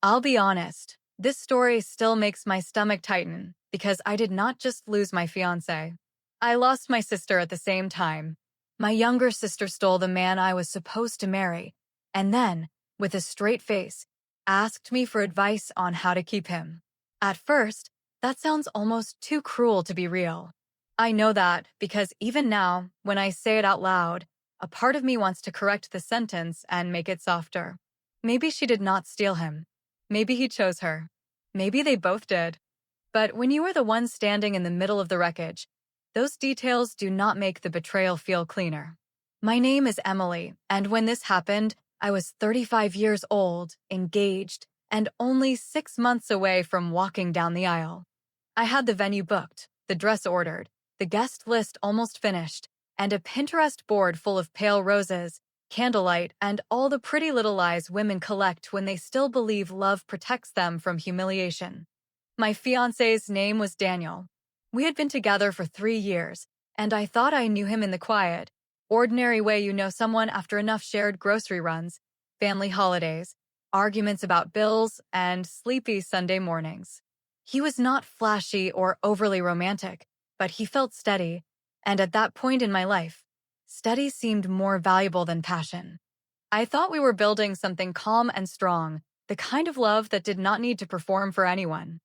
I'll be honest, this story still makes my stomach tighten because I did not just lose my fiancé. I lost my sister at the same time. My younger sister stole the man I was supposed to marry, and then, with a straight face, asked me for advice on how to keep him. At first, that sounds almost too cruel to be real. I know that because even now, when I say it out loud, a part of me wants to correct the sentence and make it softer. Maybe she did not steal him. Maybe he chose her. Maybe they both did. But when you are the one standing in the middle of the wreckage, those details do not make the betrayal feel cleaner. My name is Emily, and when this happened, I was 35 years old, engaged, and only 6 months away from walking down the aisle. I had the venue booked, the dress ordered, the guest list almost finished, and a Pinterest board full of pale roses, candlelight, and all the pretty little lies women collect when they still believe love protects them from humiliation. My fiancé's name was Daniel. We had been together for 3 years, and I thought I knew him in the quiet, ordinary way you know someone after enough shared grocery runs, family holidays, arguments about bills, and sleepy Sunday mornings. He was not flashy or overly romantic, but he felt steady, and at that point in my life, steady seemed more valuable than passion. I thought we were building something calm and strong, the kind of love that did not need to perform for anyone.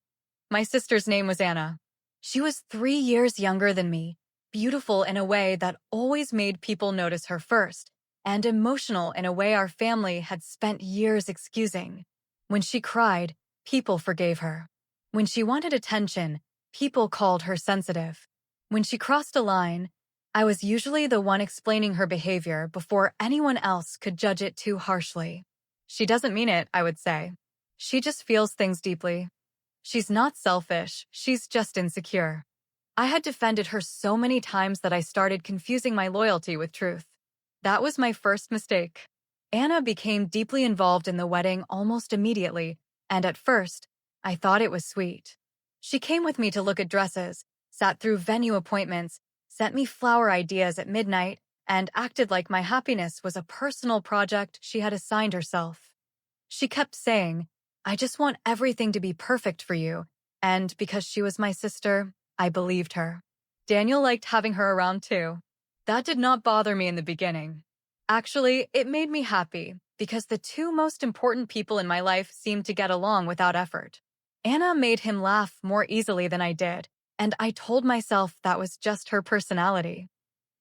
My sister's name was Anna. She was 3 years younger than me, beautiful in a way that always made people notice her first, and emotional in a way our family had spent years excusing. When she cried, people forgave her. When she wanted attention, people called her sensitive. When she crossed a line, I was usually the one explaining her behavior before anyone else could judge it too harshly. She doesn't mean it, I would say. She just feels things deeply. She's not selfish, she's just insecure. I had defended her so many times that I started confusing my loyalty with truth. That was my first mistake. Anna became deeply involved in the wedding almost immediately, and at first, I thought it was sweet. She came with me to look at dresses, sat through venue appointments, sent me flower ideas at midnight, and acted like my happiness was a personal project she had assigned herself. She kept saying, "I just want everything to be perfect for you," and because she was my sister, I believed her. Daniel liked having her around too. That did not bother me in the beginning. Actually, it made me happy because the two most important people in my life seemed to get along without effort. Anna made him laugh more easily than I did, and I told myself that was just her personality.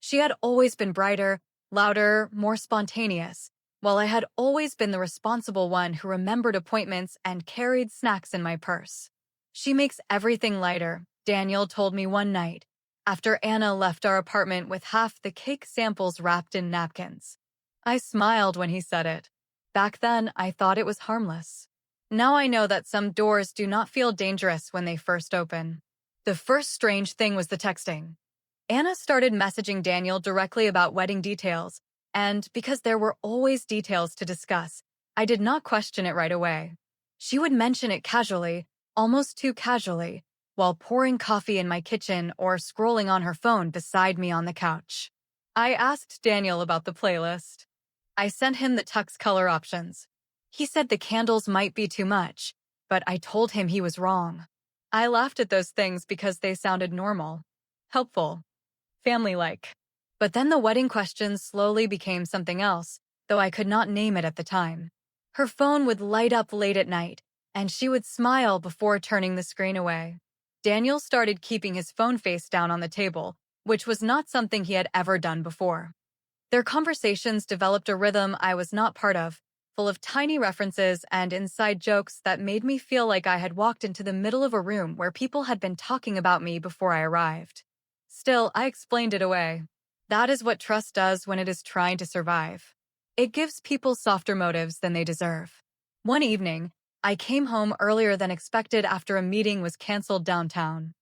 She had always been brighter, louder, more spontaneous, while I had always been the responsible one who remembered appointments and carried snacks in my purse. "She makes everything lighter," Daniel told me one night, after Anna left our apartment with half the cake samples wrapped in napkins. I smiled when he said it. Back then, I thought it was harmless. Now I know that some doors do not feel dangerous when they first open. The first strange thing was the texting. Anna started messaging Daniel directly about wedding details, and because there were always details to discuss, I did not question it right away. She would mention it casually, almost too casually, while pouring coffee in my kitchen or scrolling on her phone beside me on the couch. I asked Daniel about the playlist. I sent him the tux color options. He said the candles might be too much, but I told him he was wrong. I laughed at those things because they sounded normal, helpful, family-like. But then the wedding questions slowly became something else, though I could not name it at the time. Her phone would light up late at night, and she would smile before turning the screen away. Daniel started keeping his phone face down on the table, which was not something he had ever done before. Their conversations developed a rhythm I was not part of, full of tiny references and inside jokes that made me feel like I had walked into the middle of a room where people had been talking about me before I arrived. Still, I explained it away. That is what trust does when it is trying to survive. It gives people softer motives than they deserve. One evening, I came home earlier than expected after a meeting was canceled downtown.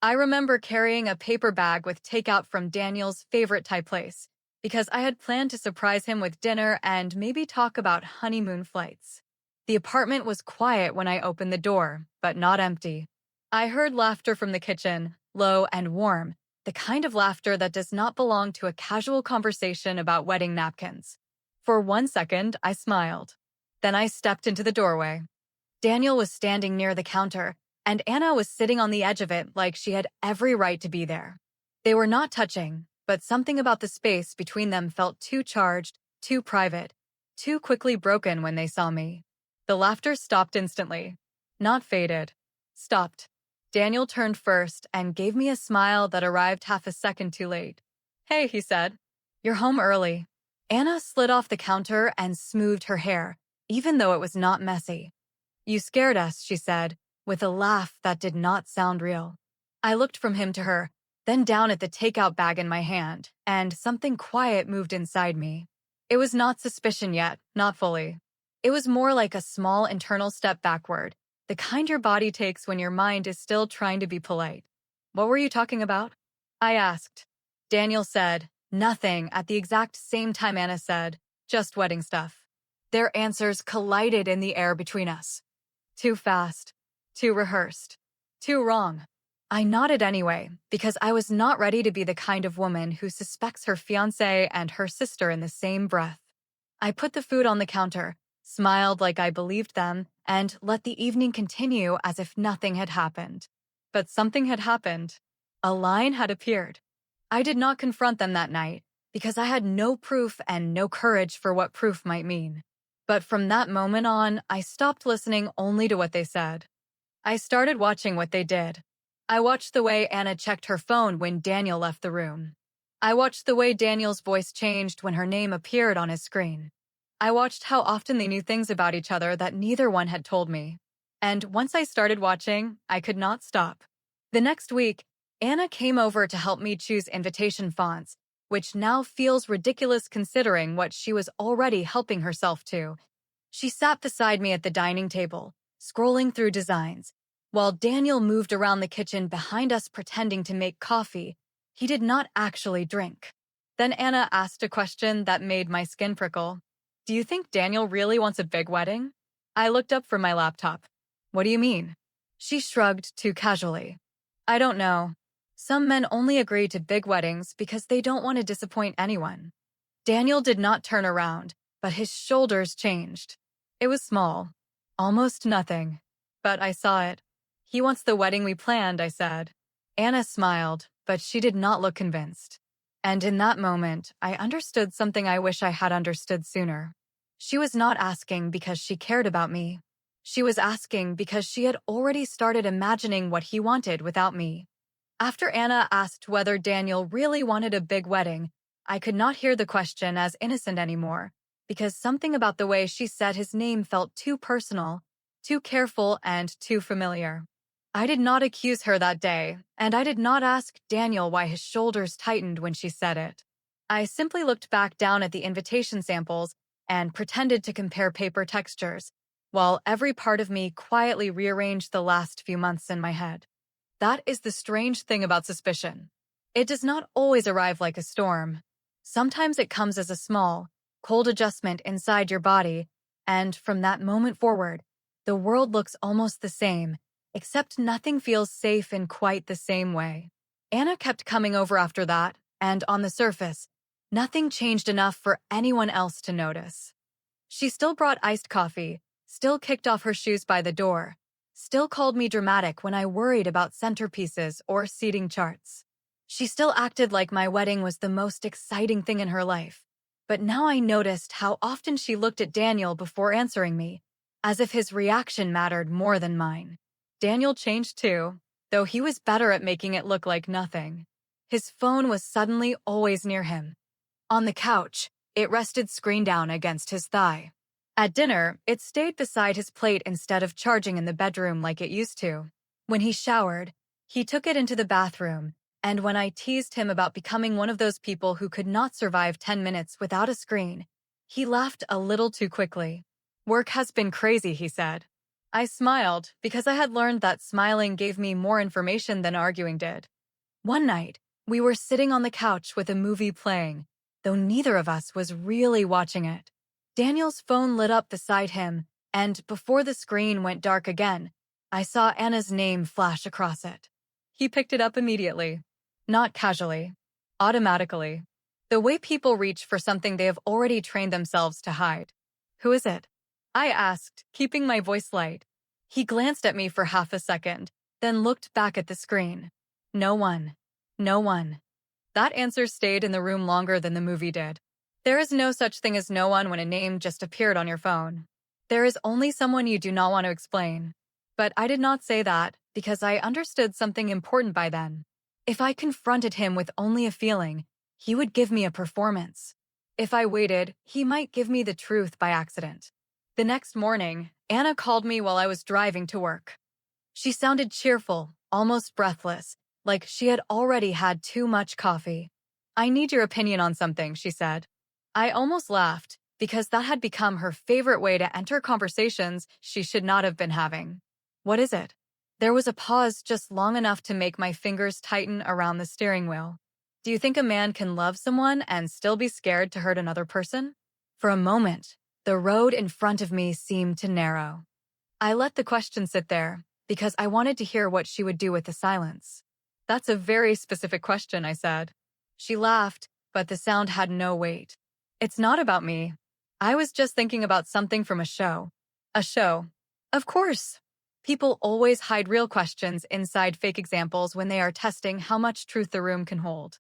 I remember carrying a paper bag with takeout from Daniel's favorite Thai place, because I had planned to surprise him with dinner and maybe talk about honeymoon flights. The apartment was quiet when I opened the door, but not empty. I heard laughter from the kitchen, low and warm, the kind of laughter that does not belong to a casual conversation about wedding napkins. For 1 second, I smiled. Then I stepped into the doorway. Daniel was standing near the counter, and Anna was sitting on the edge of it like she had every right to be there. They were not touching, but something about the space between them felt too charged, too private, too quickly broken when they saw me. The laughter stopped instantly. Not faded. Stopped. Daniel turned first and gave me a smile that arrived half a second too late. "Hey," he said. "You're home early." Anna slid off the counter and smoothed her hair, even though it was not messy. "You scared us," she said, with a laugh that did not sound real. I looked from him to her, then down at the takeout bag in my hand, and something quiet moved inside me. It was not suspicion yet, not fully. It was more like a small internal step backward, the kind your body takes when your mind is still trying to be polite. "What were you talking about?" I asked. Daniel said, "Nothing," at the exact same time Anna said, "Just wedding stuff." Their answers collided in the air between us. Too fast, too rehearsed, too wrong. I nodded anyway, because I was not ready to be the kind of woman who suspects her fiancé and her sister in the same breath. I put the food on the counter, smiled like I believed them, and let the evening continue as if nothing had happened. But something had happened. A line had appeared. I did not confront them that night, because I had no proof and no courage for what proof might mean. But from that moment on, I stopped listening only to what they said. I started watching what they did. I watched the way Anna checked her phone when Daniel left the room. I watched the way Daniel's voice changed when her name appeared on his screen. I watched how often they knew things about each other that neither one had told me. And once I started watching, I could not stop. The next week, Anna came over to help me choose invitation fonts, which now feels ridiculous considering what she was already helping herself to. She sat beside me at the dining table, scrolling through designs, while Daniel moved around the kitchen behind us pretending to make coffee. He did not actually drink. Then Anna asked a question that made my skin prickle. "Do you think Daniel really wants a big wedding?" I looked up from my laptop. "What do you mean?" She shrugged too casually. "I don't know. Some men only agree to big weddings because they don't want to disappoint anyone." Daniel did not turn around, but his shoulders changed. It was small. Almost nothing. But I saw it. "He wants the wedding we planned," I said. Anna smiled, but she did not look convinced. And in that moment, I understood something I wish I had understood sooner. She was not asking because she cared about me. She was asking because she had already started imagining what he wanted without me. After Anna asked whether Daniel really wanted a big wedding, I could not hear the question as innocent anymore, because something about the way she said his name felt too personal, too careful, and too familiar. I did not accuse her that day, and I did not ask Daniel why his shoulders tightened when she said it. I simply looked back down at the invitation samples and pretended to compare paper textures, while every part of me quietly rearranged the last few months in my head. That is the strange thing about suspicion. It does not always arrive like a storm. Sometimes it comes as a small, cold adjustment inside your body, and from that moment forward, the world looks almost the same, except nothing feels safe in quite the same way. Anna kept coming over after that, and on the surface, nothing changed enough for anyone else to notice. She still brought iced coffee, still kicked off her shoes by the door, still called me dramatic when I worried about centerpieces or seating charts. She still acted like my wedding was the most exciting thing in her life. But now I noticed how often she looked at Daniel before answering me, as if his reaction mattered more than mine. Daniel changed too, though he was better at making it look like nothing. His phone was suddenly always near him. On the couch, it rested screen down against his thigh. At dinner, it stayed beside his plate instead of charging in the bedroom like it used to. When he showered, he took it into the bathroom, and when I teased him about becoming one of those people who could not survive 10 minutes without a screen, he laughed a little too quickly. "Work has been crazy," he said. I smiled because I had learned that smiling gave me more information than arguing did. One night, we were sitting on the couch with a movie playing, though neither of us was really watching it. Daniel's phone lit up beside him, and before the screen went dark again, I saw Anna's name flash across it. He picked it up immediately. Not casually. Automatically. The way people reach for something they have already trained themselves to hide. "Who is it?" I asked, keeping my voice light. He glanced at me for half a second, then looked back at the screen. No one. No one. That answer stayed in the room longer than the movie did. There is no such thing as no one when a name just appeared on your phone. There is only someone you do not want to explain. But I did not say that because I understood something important by then. If I confronted him with only a feeling, he would give me a performance. If I waited, he might give me the truth by accident. The next morning, Anna called me while I was driving to work. She sounded cheerful, almost breathless, like she had already had too much coffee. "I need your opinion on something," she said. I almost laughed, because that had become her favorite way to enter conversations she should not have been having. "What is it?" There was a pause just long enough to make my fingers tighten around the steering wheel. "Do you think a man can love someone and still be scared to hurt another person?" For a moment, the road in front of me seemed to narrow. I let the question sit there, because I wanted to hear what she would do with the silence. "That's a very specific question," I said. She laughed, but the sound had no weight. "It's not about me. I was just thinking about something from a show." "A show?" "Of course. People always hide real questions inside fake examples when they are testing how much truth the room can hold."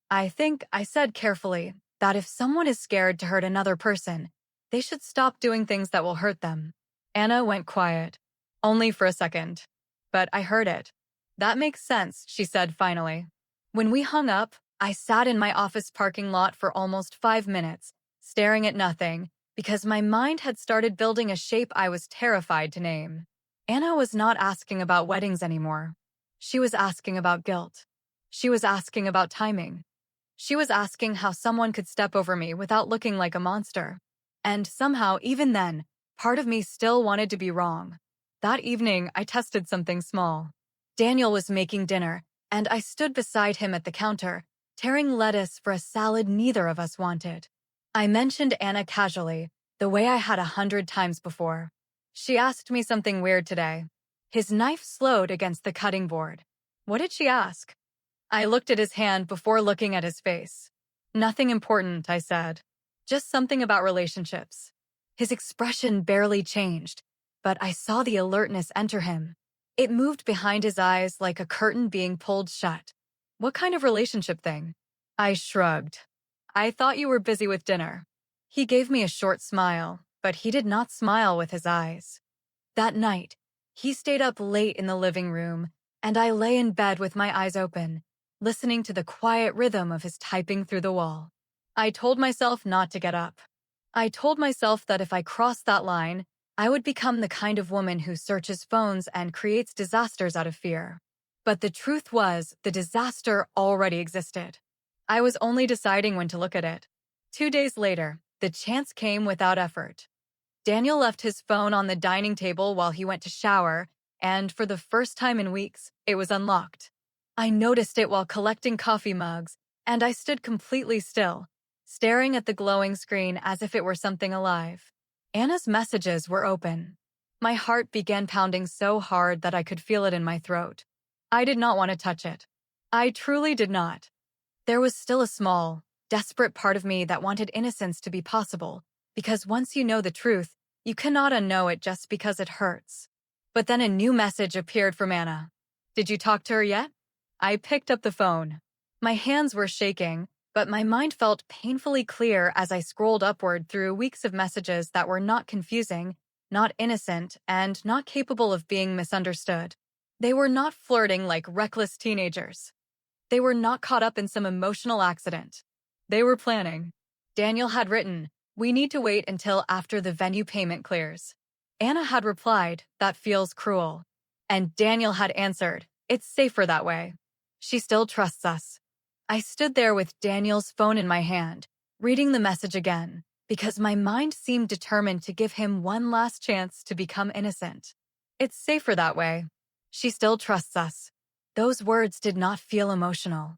"I think," I said carefully, "that if someone is scared to hurt another person, they should stop doing things that will hurt them." Anna went quiet. Only for a second. But I heard it. "That makes sense," she said finally. When we hung up, I sat in my office parking lot for almost 5 minutes, staring at nothing, because my mind had started building a shape I was terrified to name. Anna was not asking about weddings anymore. She was asking about guilt. She was asking about timing. She was asking how someone could step over me without looking like a monster. And somehow, even then, part of me still wanted to be wrong. That evening, I tested something small. Daniel was making dinner, and I stood beside him at the counter, tearing lettuce for a salad neither of us wanted. I mentioned Anna casually, the way I had 100 times before. She asked me something weird today. His knife slowed against the cutting board. What did she ask? I looked at his hand before looking at his face. "Nothing important," I said. "Just something about relationships." His expression barely changed, but I saw the alertness enter him. It moved behind his eyes like a curtain being pulled shut. "What kind of relationship thing?" I shrugged. "I thought you were busy with dinner." He gave me a short smile, but he did not smile with his eyes. That night, he stayed up late in the living room, and I lay in bed with my eyes open, listening to the quiet rhythm of his typing through the wall. I told myself not to get up. I told myself that if I crossed that line, I would become the kind of woman who searches phones and creates disasters out of fear. But the truth was, the disaster already existed. I was only deciding when to look at it. 2 days later, the chance came without effort. Daniel left his phone on the dining table while he went to shower, and for the first time in weeks, it was unlocked. I noticed it while collecting coffee mugs, and I stood completely still, staring at the glowing screen as if it were something alive. Anna's messages were open. My heart began pounding so hard that I could feel it in my throat. I did not want to touch it. I truly did not. There was still a small, desperate part of me that wanted innocence to be possible, because once you know the truth, you cannot unknow it just because it hurts. But then a new message appeared from Anna. "Did you talk to her yet?" I picked up the phone. My hands were shaking, but my mind felt painfully clear as I scrolled upward through weeks of messages that were not confusing, not innocent, and not capable of being misunderstood. They were not flirting like reckless teenagers. They were not caught up in some emotional accident. They were planning. Daniel had written, "We need to wait until after the venue payment clears." Anna had replied, "That feels cruel." And Daniel had answered, "It's safer that way." She still trusts us. I stood there with Daniel's phone in my hand, reading the message again, because my mind seemed determined to give him one last chance to become innocent. "It's safer that way. She still trusts us." Those words did not feel emotional.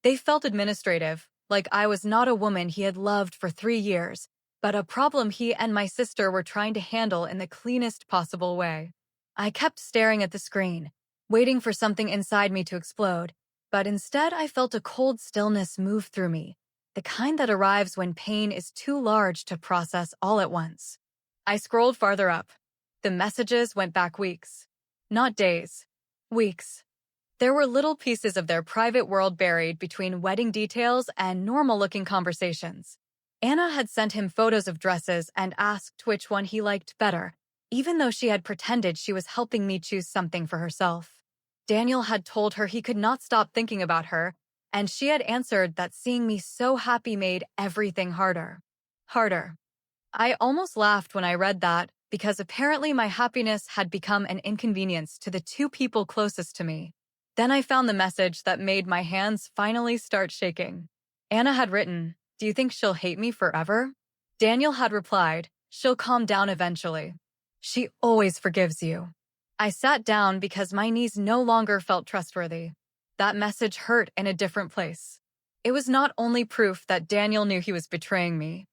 They felt administrative, like I was not a woman he had loved for 3 years, but a problem he and my sister were trying to handle in the cleanest possible way. I kept staring at the screen, waiting for something inside me to explode, but instead I felt a cold stillness move through me, the kind that arrives when pain is too large to process all at once. I scrolled farther up. The messages went back weeks. Not days. Weeks. There were little pieces of their private world buried between wedding details and normal-looking conversations. Anna had sent him photos of dresses and asked which one he liked better, even though she had pretended she was helping me choose something for herself. Daniel had told her he could not stop thinking about her, and she had answered that seeing me so happy made everything harder. Harder. I almost laughed when I read that, because apparently my happiness had become an inconvenience to the two people closest to me. Then I found the message that made my hands finally start shaking. Anna had written, "Do you think she'll hate me forever?" Daniel had replied, "She'll calm down eventually. She always forgives you." I sat down because my knees no longer felt trustworthy. That message hurt in a different place. It was not only proof that Daniel knew he was betraying me.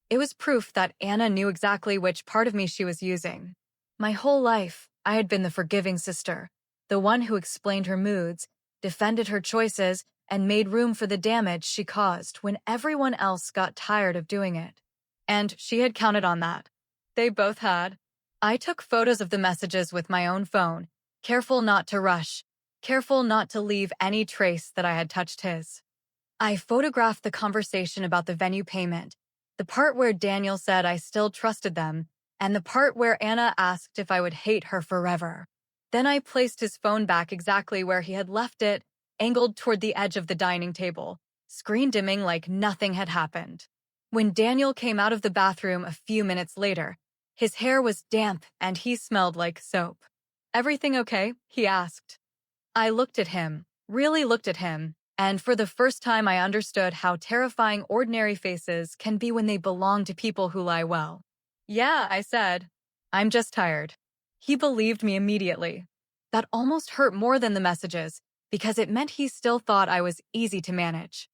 It was proof that Anna knew exactly which part of me she was using. My whole life, I had been the forgiving sister, the one who explained her moods, defended her choices, and made room for the damage she caused when everyone else got tired of doing it. And she had counted on that. They both had. I took photos of the messages with my own phone, careful not to rush, careful not to leave any trace that I had touched his. I photographed the conversation about the venue payment, the part where Daniel said I still trusted them, and the part where Anna asked if I would hate her forever. Then I placed his phone back exactly where he had left it, angled toward the edge of the dining table, screen dimming like nothing had happened. When Daniel came out of the bathroom a few minutes later, his hair was damp and he smelled like soap. "Everything okay?" he asked. I looked at him, really looked at him, and for the first time I understood how terrifying ordinary faces can be when they belong to people who lie well. "Yeah," I said. "I'm just tired." He believed me immediately. That almost hurt more than the messages, because it meant he still thought I was easy to manage.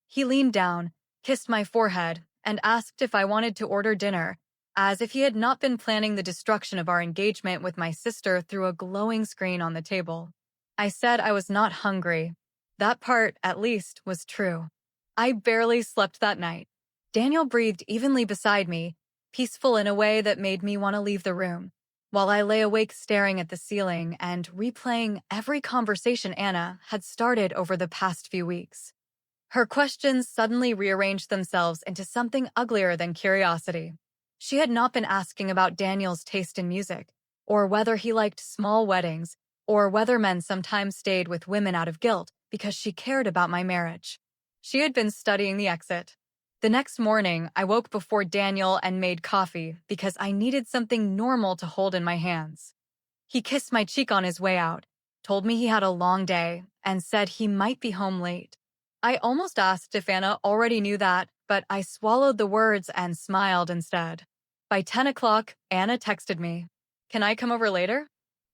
He leaned down, kissed my forehead, and asked if I wanted to order dinner, as if he had not been planning the destruction of our engagement with my sister through a glowing screen on the table. I said I was not hungry. That part, at least, was true. I barely slept that night. Daniel breathed evenly beside me, peaceful in a way that made me want to leave the room, while I lay awake staring at the ceiling and replaying every conversation Anna had started over the past few weeks. Her questions suddenly rearranged themselves into something uglier than curiosity. She had not been asking about Daniel's taste in music, or whether he liked small weddings, or whether men sometimes stayed with women out of guilt because she cared about my marriage. She had been studying the exit. The next morning, I woke before Daniel and made coffee because I needed something normal to hold in my hands. He kissed my cheek on his way out, told me he had a long day, and said he might be home late. I almost asked if Anna already knew that, but I swallowed the words and smiled instead. By 10 o'clock, Anna texted me, "Can I come over later?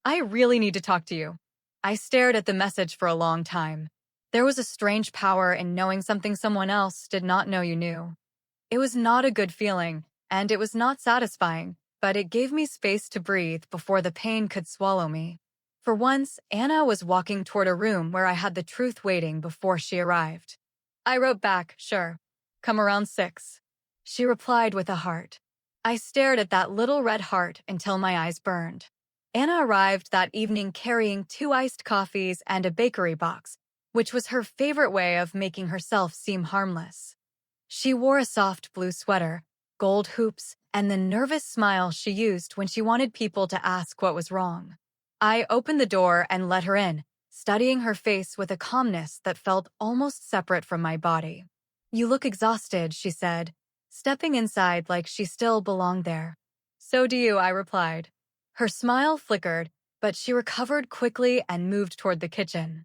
I really need to talk to you." I stared at the message for a long time. There was a strange power in knowing something someone else did not know you knew. It was not a good feeling, and it was not satisfying, but it gave me space to breathe before the pain could swallow me. For once, Anna was walking toward a room where I had the truth waiting before she arrived. I wrote back, "Sure. Come around 6. She replied with a heart. I stared at that little red heart until my eyes burned. Anna arrived that evening carrying 2 iced coffees and a bakery box, which was her favorite way of making herself seem harmless. She wore a soft blue sweater, gold hoops, and the nervous smile she used when she wanted people to ask what was wrong. I opened the door and let her in, studying her face with a calmness that felt almost separate from my body. "You look exhausted," she said, stepping inside like she still belonged there. "So do you," I replied. Her smile flickered, but she recovered quickly and moved toward the kitchen.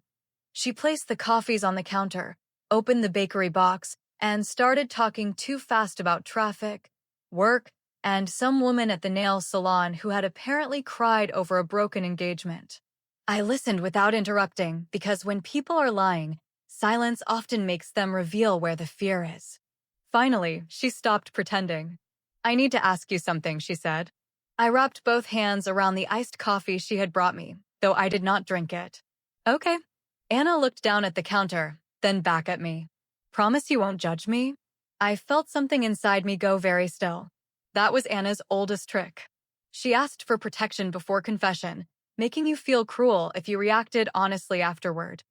She placed the coffees on the counter, opened the bakery box, and started talking too fast about traffic, work, and some woman at the nail salon who had apparently cried over a broken engagement. I listened without interrupting because when people are lying, silence often makes them reveal where the fear is. Finally, she stopped pretending. "I need to ask you something," she said. I wrapped both hands around the iced coffee she had brought me, though I did not drink it. "Okay." Anna looked down at the counter, then back at me. "Promise you won't judge me?" I felt something inside me go very still. That was Anna's oldest trick. She asked for protection before confession, making you feel cruel if you reacted honestly afterward.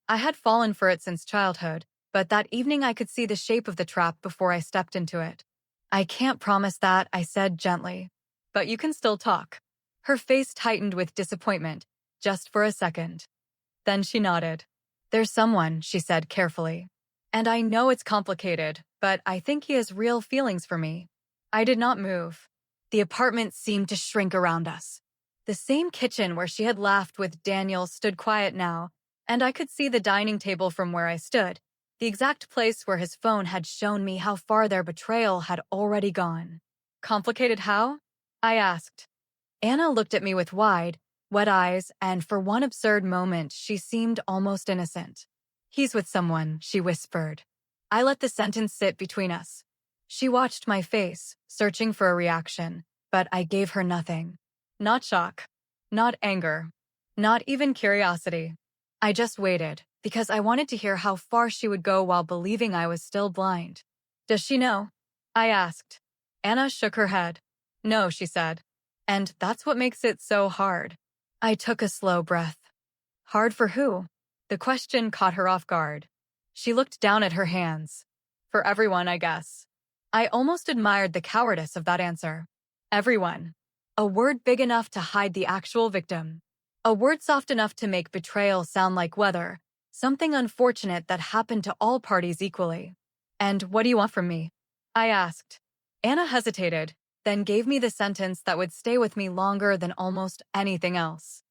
I had fallen for it since childhood, but that evening I could see the shape of the trap before I stepped into it. I can't promise that, I said gently. But you can still talk. Her face tightened with disappointment, just for a second. Then she nodded. There's someone, she said carefully. And I know it's complicated, but I think he has real feelings for me. I did not move. The apartment seemed to shrink around us. The same kitchen where she had laughed with Daniel stood quiet now, and I could see the dining table from where I stood, the exact place where his phone had shown me how far their betrayal had already gone. Complicated how? I asked. Anna looked at me with wide, wet eyes, and for one absurd moment, she seemed almost innocent. He's with someone, she whispered. I let the sentence sit between us. She watched my face, searching for a reaction, but I gave her nothing. Not shock, not anger, not even curiosity. I just waited, because I wanted to hear how far she would go while believing I was still blind. Does she know? I asked. Anna shook her head. No, she said. And that's what makes it so hard. I took a slow breath. Hard for who? The question caught her off guard. She looked down at her hands. For everyone, I guess. I almost admired the cowardice of that answer. Everyone. A word big enough to hide the actual victim. A word soft enough to make betrayal sound like weather, something unfortunate that happened to all parties equally. And what do you want from me? I asked. Anna hesitated, then gave me the sentence that would stay with me longer than almost anything else.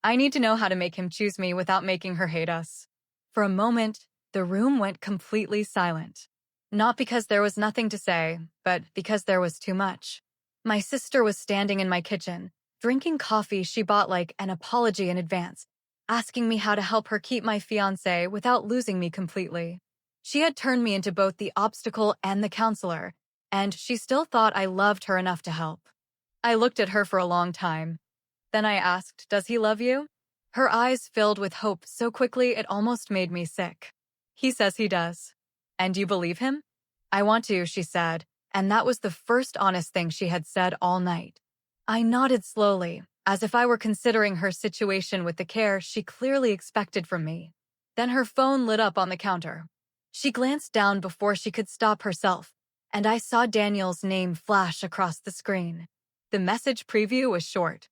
I need to know how to make him choose me without making her hate us. For a moment, the room went completely silent. Not because there was nothing to say, but because there was too much. My sister was standing in my kitchen, drinking coffee she bought like an apology in advance, asking me how to help her keep my fiancé without losing me completely. She had turned me into both the obstacle and the counselor, and she still thought I loved her enough to help. I looked at her for a long time. Then I asked, does he love you? Her eyes filled with hope so quickly it almost made me sick. He says he does. And you believe him? I want to, she said, and that was the first honest thing she had said all night. I nodded slowly, as if I were considering her situation with the care she clearly expected from me. Then her phone lit up on the counter. She glanced down before she could stop herself, and I saw Daniel's name flash across the screen. The message preview was short.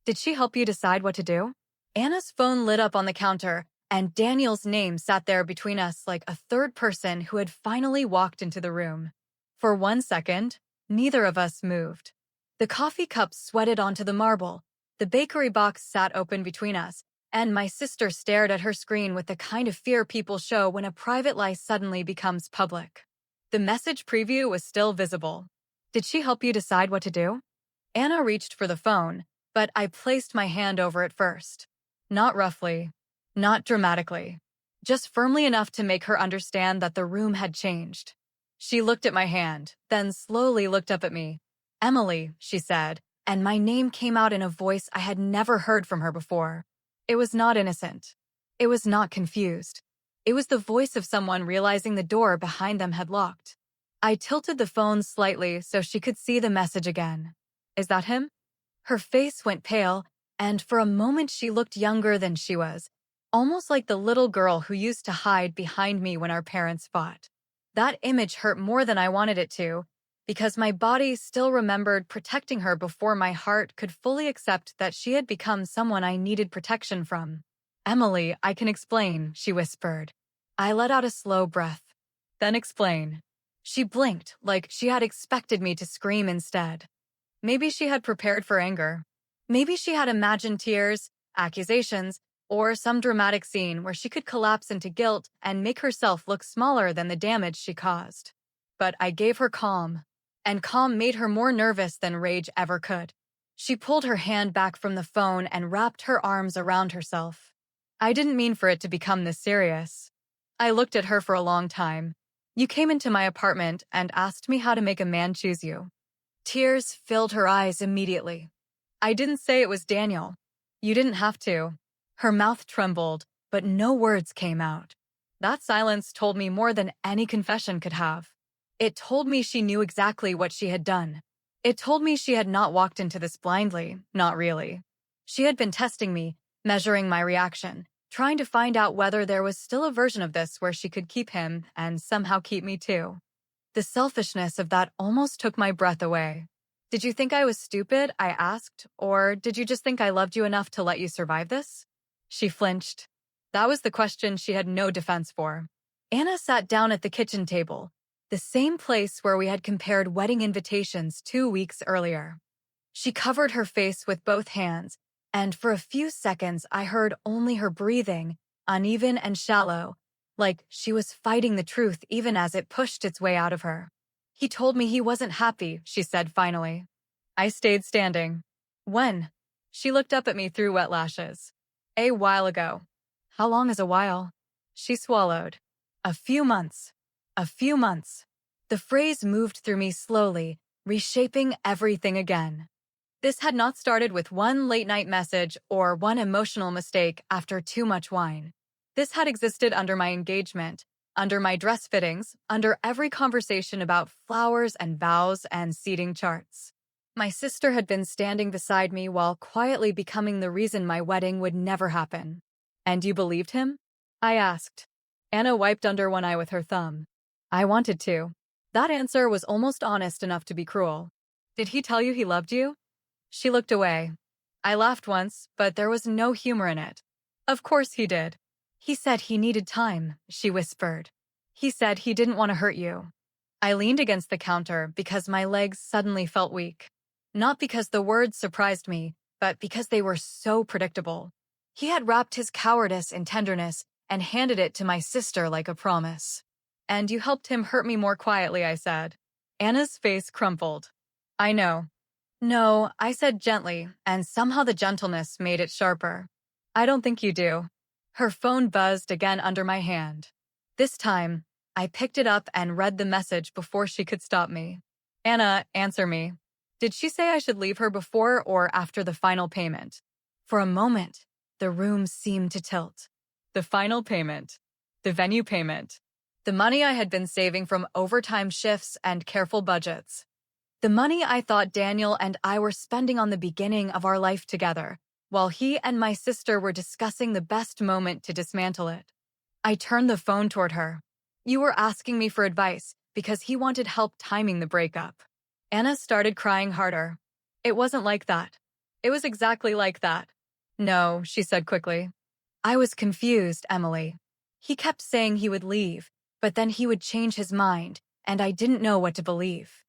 Did she help you decide what to do? Anna's phone lit up on the counter, and Daniel's name sat there between us like a third person who had finally walked into the room. For 1 second, neither of us moved. The coffee cups sweated onto the marble, the bakery box sat open between us, and my sister stared at her screen with the kind of fear people show when a private lie suddenly becomes public. The message preview was still visible. Did she help you decide what to do? Anna reached for the phone, but I placed my hand over it first. Not roughly, not dramatically, just firmly enough to make her understand that the room had changed. She looked at my hand, then slowly looked up at me. Emily, she said, and my name came out in a voice I had never heard from her before. It was not innocent. It was not confused. It was the voice of someone realizing the door behind them had locked. I tilted the phone slightly so she could see the message again. Is that him? Her face went pale, and for a moment she looked younger than she was, almost like the little girl who used to hide behind me when our parents fought. That image hurt more than I wanted it to, because my body still remembered protecting her before my heart could fully accept that she had become someone I needed protection from. Emily, I can explain, she whispered. I let out a slow breath. Then explain. She blinked, like she had expected me to scream instead. Maybe she had prepared for anger. Maybe she had imagined tears, accusations, or some dramatic scene where she could collapse into guilt and make herself look smaller than the damage she caused. But I gave her calm, and calm made her more nervous than rage ever could. She pulled her hand back from the phone and wrapped her arms around herself. I didn't mean for it to become this serious. I looked at her for a long time. You came into my apartment and asked me how to make a man choose you. Tears filled her eyes immediately. I didn't say it was Daniel. You didn't have to. Her mouth trembled, but no words came out. That silence told me more than any confession could have. It told me she knew exactly what she had done. It told me she had not walked into this blindly, not really. She had been testing me, measuring my reaction, trying to find out whether there was still a version of this where she could keep him and somehow keep me too. The selfishness of that almost took my breath away. Did you think I was stupid? I asked, or did you just think I loved you enough to let you survive this? She flinched. That was the question she had no defense for. Anna sat down at the kitchen table, the same place where we had compared wedding invitations 2 weeks earlier. She covered her face with both hands, and for a few seconds I heard only her breathing, uneven and shallow, like she was fighting the truth even as it pushed its way out of her. He told me he wasn't happy, she said finally. I stayed standing. When? She looked up at me through wet lashes. A while ago. How long is a while? She swallowed. A few months. A few months. The phrase moved through me slowly, reshaping everything again. This had not started with one late-night message or one emotional mistake after too much wine. This had existed under my engagement, under my dress fittings, under every conversation about flowers and vows and seating charts. My sister had been standing beside me while quietly becoming the reason my wedding would never happen. And you believed him? I asked. Anna wiped under one eye with her thumb. I wanted to. That answer was almost honest enough to be cruel. Did he tell you he loved you? She looked away. I laughed once, but there was no humor in it. Of course he did. He said he needed time, she whispered. He said he didn't want to hurt you. I leaned against the counter because my legs suddenly felt weak. Not because the words surprised me, but because they were so predictable. He had wrapped his cowardice in tenderness and handed it to my sister like a promise. And you helped him hurt me more quietly, I said. Anna's face crumpled. I know. No, I said gently, and somehow the gentleness made it sharper. I don't think you do. Her phone buzzed again under my hand. This time, I picked it up and read the message before she could stop me. Anna, answer me. Did she say I should leave her before or after the final payment? For a moment, the room seemed to tilt. The final payment. The venue payment. The money I had been saving from overtime shifts and careful budgets. The money I thought Daniel and I were spending on the beginning of our life together, while he and my sister were discussing the best moment to dismantle it. I turned the phone toward her. You were asking me for advice because he wanted help timing the breakup. Anna started crying harder. It wasn't like that. It was exactly like that. No, she said quickly. I was confused, Emily. He kept saying he would leave, but then he would change his mind, and I didn't know what to believe.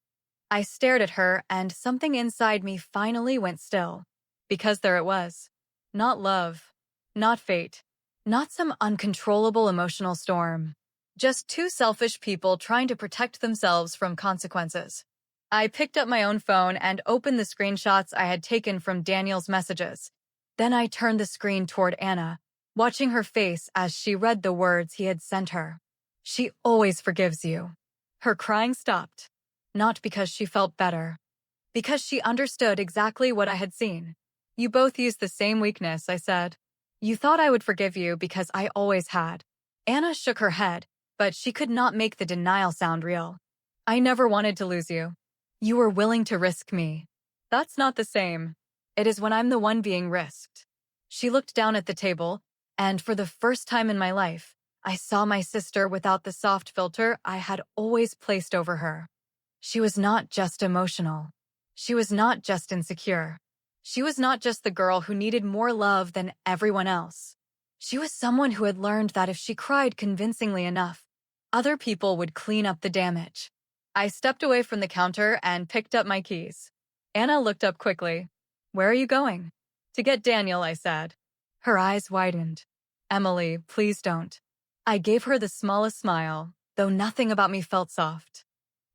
I stared at her, and something inside me finally went still. Because there it was. Not love. Not fate. Not some uncontrollable emotional storm. Just two selfish people trying to protect themselves from consequences. I picked up my own phone and opened the screenshots I had taken from Daniel's messages. Then I turned the screen toward Anna, watching her face as she read the words he had sent her. She always forgives you. Her crying stopped. Not because she felt better. Because she understood exactly what I had seen. You both used the same weakness, I said. You thought I would forgive you because I always had. Anna shook her head, but she could not make the denial sound real. I never wanted to lose you. You were willing to risk me. That's not the same. It is when I'm the one being risked. She looked down at the table, and for the first time in my life, I saw my sister without the soft filter I had always placed over her. She was not just emotional. She was not just insecure. She was not just the girl who needed more love than everyone else. She was someone who had learned that if she cried convincingly enough, other people would clean up the damage. I stepped away from the counter and picked up my keys. Anna looked up quickly. Where are you going? To get Daniel, I said. Her eyes widened. Emily, please don't. I gave her the smallest smile, though nothing about me felt soft.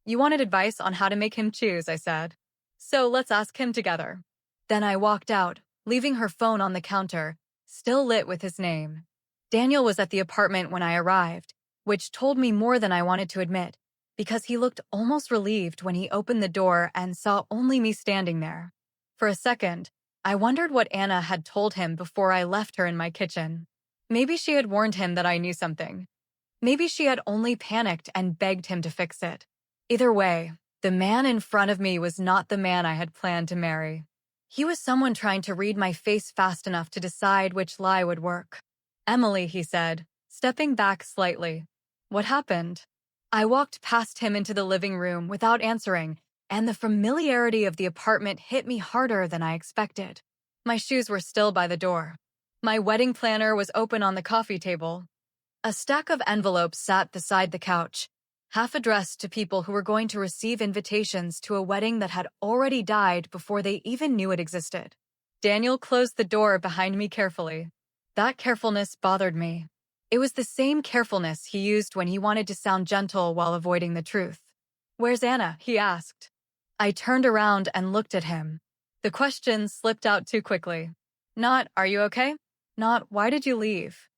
You wanted advice on how to make him choose, I said. So let's ask him together. Then I walked out, leaving her phone on the counter, still lit with his name. Daniel was at the apartment when I arrived, which told me more than I wanted to admit, because he looked almost relieved when he opened the door and saw only me standing there. For a second, I wondered what Anna had told him before I left her in my kitchen. Maybe she had warned him that I knew something. Maybe she had only panicked and begged him to fix it. Either way, The man in front of me was not the man I had planned to marry. He was someone trying to read my face fast enough to decide which lie would work. "Emily," he said, stepping back slightly. "What happened?" I walked past him into the living room without answering, and the familiarity of the apartment hit me harder than I expected. My shoes were still by the door. My wedding planner was open on the coffee table. A stack of envelopes sat beside the couch, half addressed to people who were going to receive invitations to a wedding that had already died before they even knew it existed. Daniel closed the door behind me carefully. That carefulness bothered me. It was the same carefulness he used when he wanted to sound gentle while avoiding the truth. "Where's Anna?" he asked. I turned around and looked at him. The question slipped out too quickly. Not, "Are you okay?" Not, "Why did you leave?"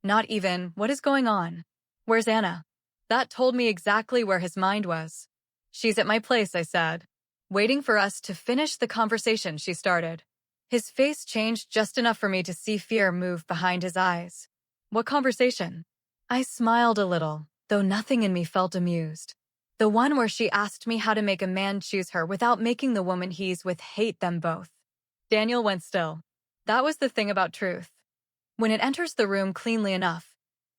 Not even, "What is going on?" "Where's Anna?" That told me exactly where his mind was. "She's at my place," I said, waiting for us to finish the conversation she started. His face changed just enough for me to see fear move behind his eyes. "What conversation?" I smiled a little, though nothing in me felt amused. "The one where she asked me how to make a man choose her without making the woman he's with hate them both." Daniel went still. That was the thing about truth. When it enters the room cleanly enough,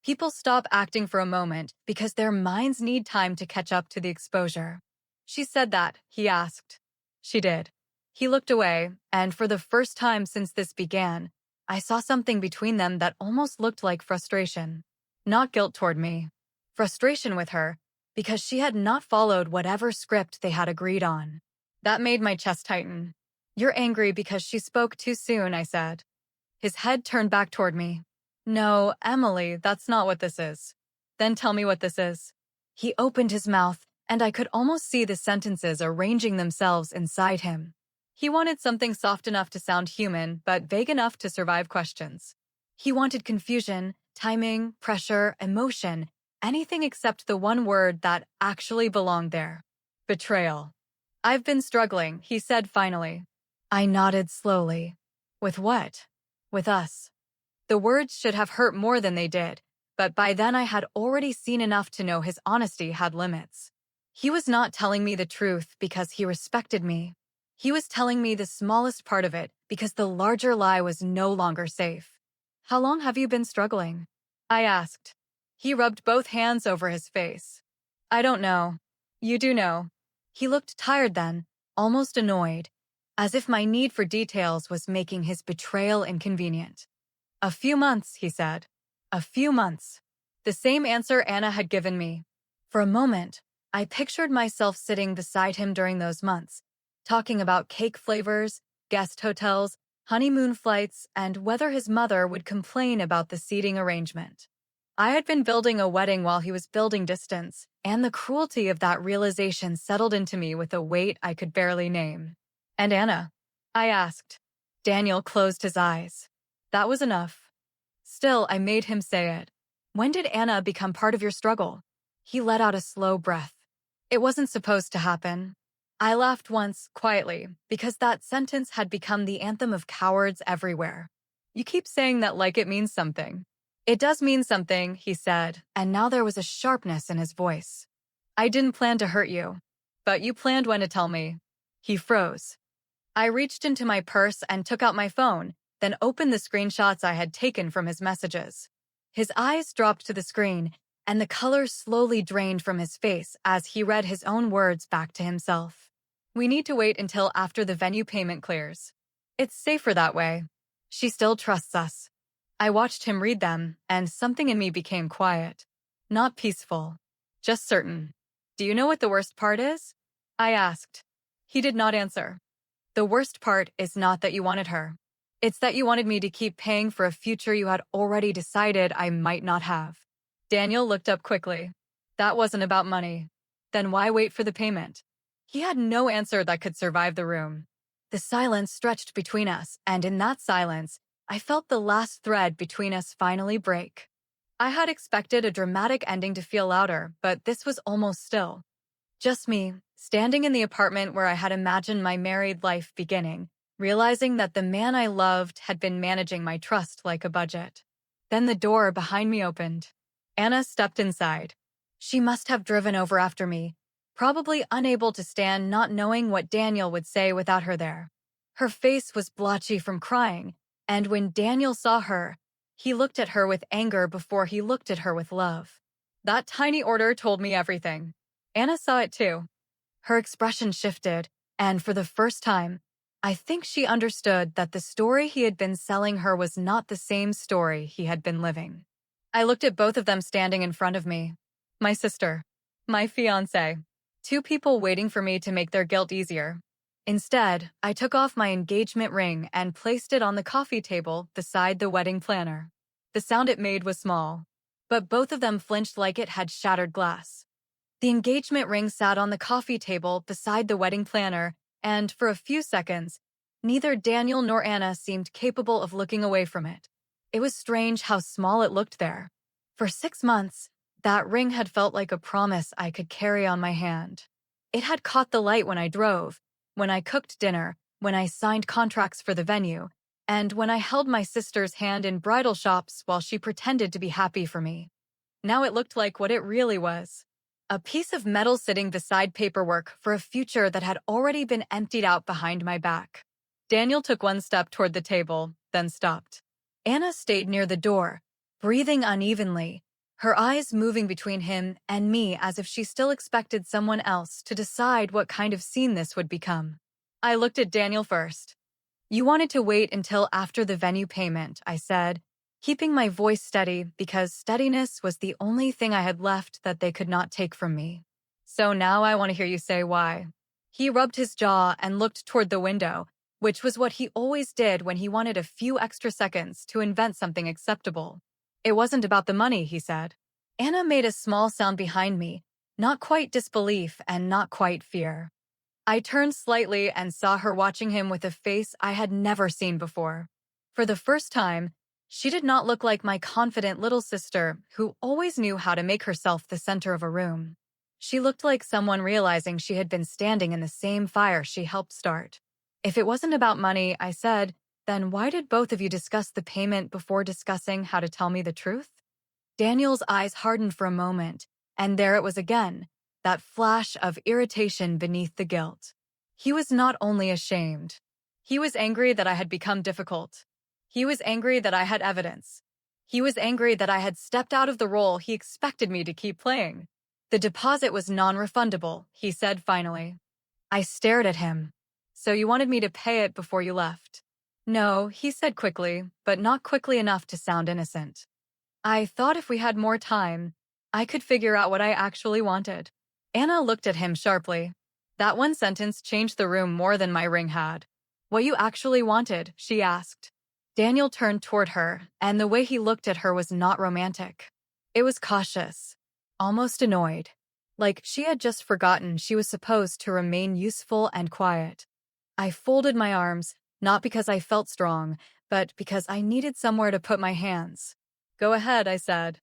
people stop acting for a moment because their minds need time to catch up to the exposure. "She said that?" he asked. "She did." He looked away, and for the first time since this began, I saw something between them that almost looked like frustration. Not guilt toward me. Frustration with her, because she had not followed whatever script they had agreed on. That made my chest tighten. "You're angry because she spoke too soon," I said. His head turned back toward me. "No, Emily, that's not what this is." "Then tell me what this is." He opened his mouth, and I could almost see the sentences arranging themselves inside him. He wanted something soft enough to sound human, but vague enough to survive questions. He wanted confusion, timing, pressure, emotion, anything except the one word that actually belonged there. "Betrayal." "I've been struggling," he said finally. I nodded slowly. "With what?" "With us." The words should have hurt more than they did, but by then I had already seen enough to know his honesty had limits. He was not telling me the truth because he respected me. He was telling me the smallest part of it because the larger lie was no longer safe. "How long have you been struggling?" I asked. He rubbed both hands over his face. "I don't know." "You do know." He looked tired then, almost annoyed, as if my need for details was making his betrayal inconvenient. "A few months," he said. "A few months." The same answer Anna had given me. For a moment, I pictured myself sitting beside him during those months, talking about cake flavors, guest hotels, honeymoon flights, and whether his mother would complain about the seating arrangement. I had been building a wedding while he was building distance, and the cruelty of that realization settled into me with a weight I could barely name. "And Anna?" I asked. Daniel closed his eyes. That was enough. Still, I made him say it. "When did Anna become part of your struggle?" He let out a slow breath. "It wasn't supposed to happen." I laughed once, quietly, because that sentence had become the anthem of cowards everywhere. "You keep saying that like it means something." "It does mean something," he said, and now there was a sharpness in his voice. "I didn't plan to hurt you, but you planned when to tell me." He froze. I reached into my purse and took out my phone, then opened the screenshots I had taken from his messages. His eyes dropped to the screen, and the color slowly drained from his face as he read his own words back to himself. "We need to wait until after the venue payment clears. It's safer that way. She still trusts us." I watched him read them, and something in me became quiet. Not peaceful, just certain. "Do you know what the worst part is?" I asked. He did not answer. "The worst part is not that you wanted her. It's that you wanted me to keep paying for a future you had already decided I might not have." Daniel looked up quickly. "That wasn't about money." "Then why wait for the payment?" He had no answer that could survive the room. The silence stretched between us, and in that silence, I felt the last thread between us finally break. I had expected a dramatic ending to feel louder, but this was almost still. Just me, standing in the apartment where I had imagined my married life beginning, realizing that the man I loved had been managing my trust like a budget. Then the door behind me opened. Anna stepped inside. She must have driven over after me, probably unable to stand not knowing what Daniel would say without her there. Her face was blotchy from crying, and when Daniel saw her, he looked at her with anger before he looked at her with love. That tiny order told me everything. Anna saw it too. Her expression shifted, and for the first time, I think she understood that the story he had been selling her was not the same story he had been living. I looked at both of them standing in front of me. My sister. My fiancé. Two people waiting for me to make their guilt easier. Instead, I took off my engagement ring and placed it on the coffee table beside the wedding planner. The sound it made was small, but both of them flinched like it had shattered glass. The engagement ring sat on the coffee table beside the wedding planner, and for a few seconds, neither Daniel nor Anna seemed capable of looking away from it. It was strange how small it looked there. For 6 months, that ring had felt like a promise I could carry on my hand. It had caught the light when I drove, when I cooked dinner, when I signed contracts for the venue, and when I held my sister's hand in bridal shops while she pretended to be happy for me. Now it looked like what it really was. A piece of metal sitting beside paperwork for a future that had already been emptied out behind my back. Daniel took one step toward the table, then stopped. Anna stayed near the door, breathing unevenly, her eyes moving between him and me as if she still expected someone else to decide what kind of scene this would become. I looked at Daniel first. You wanted to wait until after the venue payment, I said, keeping my voice steady because steadiness was the only thing I had left that they could not take from me. So now I want to hear you say why. He rubbed his jaw and looked toward the window, which was what he always did when he wanted a few extra seconds to invent something acceptable. It wasn't about the money, he said. Anna made a small sound behind me, not quite disbelief and not quite fear. I turned slightly and saw her watching him with a face I had never seen before. For the first time, she did not look like my confident little sister who always knew how to make herself the center of a room. She looked like someone realizing she had been standing in the same fire she helped start. If it wasn't about money, I said, then why did both of you discuss the payment before discussing how to tell me the truth? Daniel's eyes hardened for a moment, and there it was again, that flash of irritation beneath the guilt. He was not only ashamed. He was angry that I had become difficult. He was angry that I had evidence. He was angry that I had stepped out of the role he expected me to keep playing. The deposit was non-refundable, he said finally. I stared at him. So you wanted me to pay it before you left? No, he said quickly, but not quickly enough to sound innocent. I thought if we had more time, I could figure out what I actually wanted. Anna looked at him sharply. That one sentence changed the room more than my ring had. What you actually wanted, she asked. Daniel turned toward her, and the way he looked at her was not romantic. It was cautious, almost annoyed, like she had just forgotten she was supposed to remain useful and quiet. I folded my arms, not because I felt strong, but because I needed somewhere to put my hands. Go ahead, I said.